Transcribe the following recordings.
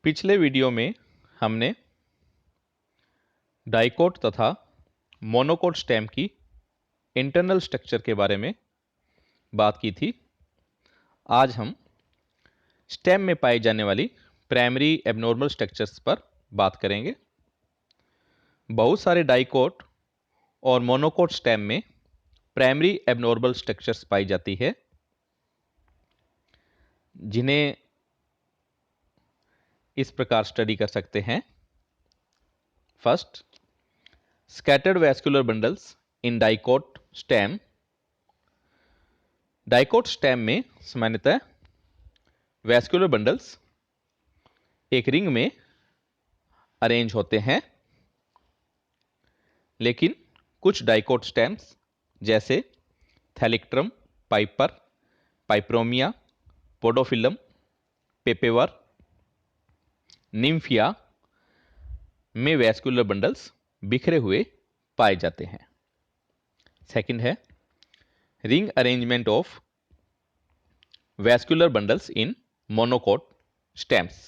पिछले वीडियो में हमने डाइकोट तथा मोनोकोट स्टेम की इंटरनल स्ट्रक्चर के बारे में बात की थी। आज हम स्टेम में पाई जाने वाली प्राइमरी एबनॉर्मल स्ट्रक्चर्स पर बात करेंगे। बहुत सारे डाइकोट और मोनोकोट स्टेम में प्राइमरी एबनॉर्मल स्ट्रक्चर्स पाई जाती है, जिन्हें इस प्रकार स्टडी कर सकते हैं। फर्स्ट, स्कैटर्ड वैस्कुलर बंडल्स इन डाइकोट स्टेम। डाइकोट स्टेम में सामान्यतः वैस्कुलर बंडल्स एक रिंग में अरेंज होते हैं, लेकिन कुछ डाइकोट स्टेम्स जैसे थैलिक्ट्रम, पाइपर, पाइप्रोमिया, पोडोफिलम, पेपेवर, निम्फिया में वैस्कुलर बंडल्स बिखरे हुए पाए जाते हैं। सेकंड है ring arrangement of vascular bundles in monocot stems.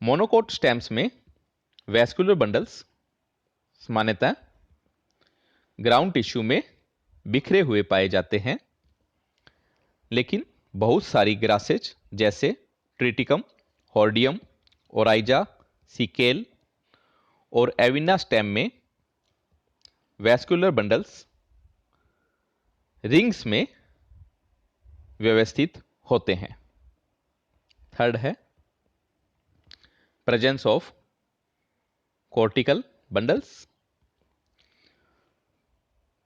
Monocot stems में वैस्कुलर बंडल्स सामान्यतः ग्राउंड टिश्यू में बिखरे हुए पाए जाते हैं, लेकिन बहुत सारी ग्रासेज जैसे ट्रिटिकम, हॉर्डियम, ओराइजा, सिकेल और एविना स्टेम में वैस्कुलर बंडल्स रिंग्स में व्यवस्थित होते हैं। थर्ड है प्रेजेंस ऑफ कॉर्टिकल बंडल्स।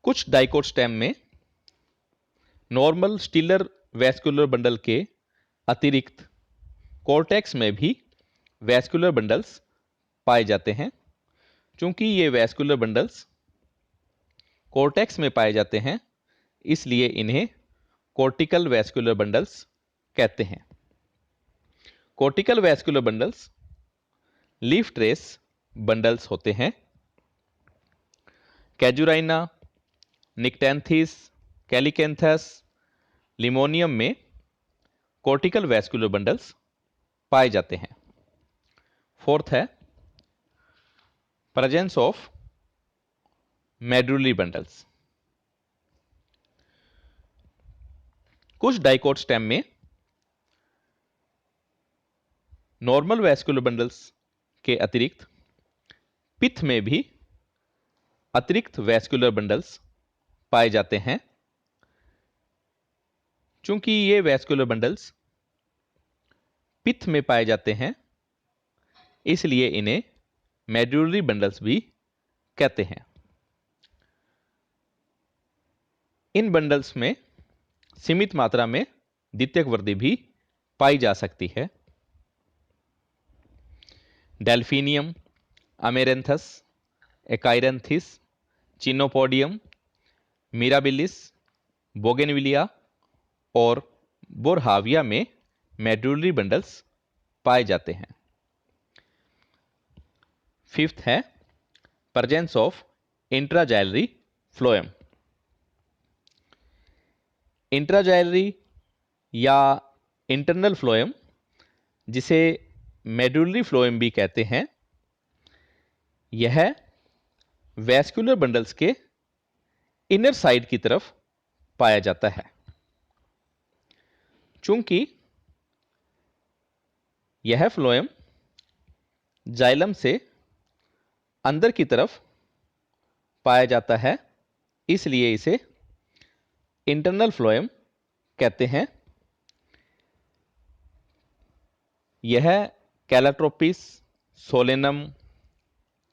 कुछ डाइकोट स्टेम में नॉर्मल स्टिलर वैस्कुलर बंडल के अतिरिक्त कॉर्टेक्स में भी वैस्कुलर बंडल्स पाए जाते हैं। चूंकि ये वैस्कुलर बंडल्स कॉर्टेक्स में पाए जाते हैं, इसलिए इन्हें कॉर्टिकल वैस्कुलर बंडल्स कहते हैं। Cortical vascular bundles leaf trace bundles होते हैं। कैजुराइना, निक्टेंथिस, कैलिकेंथस, लिमोनियम में कॉर्टिकल वैस्कुलर बंडल्स पाए जाते हैं। फोर्थ है प्रेजेंस ऑफ मेडुलरी बंडल्स। कुछ डाइकोट स्टेम में नॉर्मल वैस्कुलर बंडल्स के अतिरिक्त पिथ में भी अतिरिक्त वैस्कुलर बंडल्स पाए जाते हैं। चूंकि ये वैस्कुलर बंडल्स पिथ में पाए जाते हैं, इसलिए इन्हें मेडुलरी बंडल्स भी कहते हैं। इन बंडल्स में सीमित मात्रा में द्वितीयक वृद्धि भी पाई जा सकती है। Delphinium, amaranthus, एकाइरेंथिस, chenopodium, mirabilis, bougainvillea और बोरहाविया में मेडुलरी बंडल्स पाए जाते हैं। फिफ्थ है प्रेजेंस ऑफ इंट्राजाइलरी फ्लोएम। इंट्राजाइलरी या इंटरनल फ्लोएम, जिसे मेडुलरी फ्लोएम भी कहते हैं, यह वैस्कुलर बंडल्स के इनर साइड की तरफ पाया जाता है। चूंकि यह फ्लोएम जाइलम से अंदर की तरफ पाया जाता है, इसलिए इसे इंटरनल फ्लोएम कहते हैं। यह कैलाट्रोपिस, सोलेनम,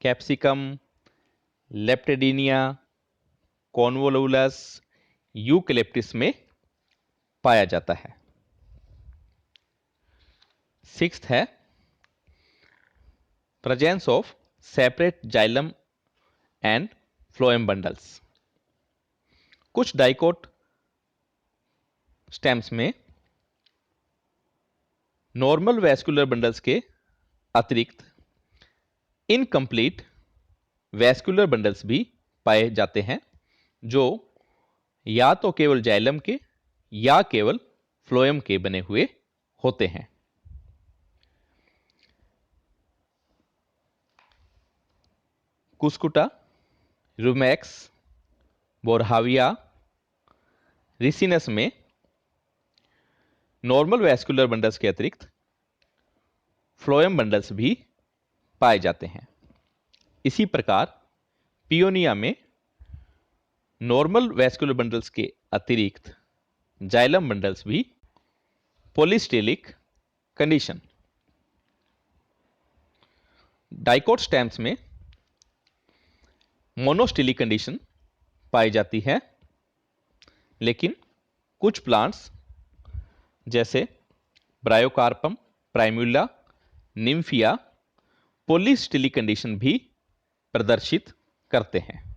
कैप्सिकम, लेप्टेडिनिया, कॉन्वोलुलस, यूकलिप्टिस में पाया जाता है। सिक्स्थ है presence of separate xylem and phloem bundles. कुछ डाइकोट स्टेम्स में नॉर्मल वैस्कुलर बंडल्स के अतिरिक्त इनकम्प्लीट वैस्कुलर बंडल्स भी पाए जाते हैं, जो या तो केवल जाइलम के या केवल फ्लोएम के बने हुए होते हैं। कुस्कुटा, रूमैक्स, बोरहाविया, रिसिनस में नॉर्मल वैस्कुलर बंडल्स के अतिरिक्त फ्लोएम बंडल्स भी पाए जाते हैं। इसी प्रकार पियोनिया में नॉर्मल वैस्कुलर बंडल्स के अतिरिक्त जाइलम बंडल्स भी पॉलीस्टेलिक कंडीशन। डाइकोट स्टेम्स में मोनोस्टेलिक कंडीशन पाई जाती है, लेकिन कुछ प्लांट्स जैसे ब्रायोकार्पम, प्राइमुला, निम्फिया पॉलीस्टेलिक कंडीशन भी प्रदर्शित करते हैं।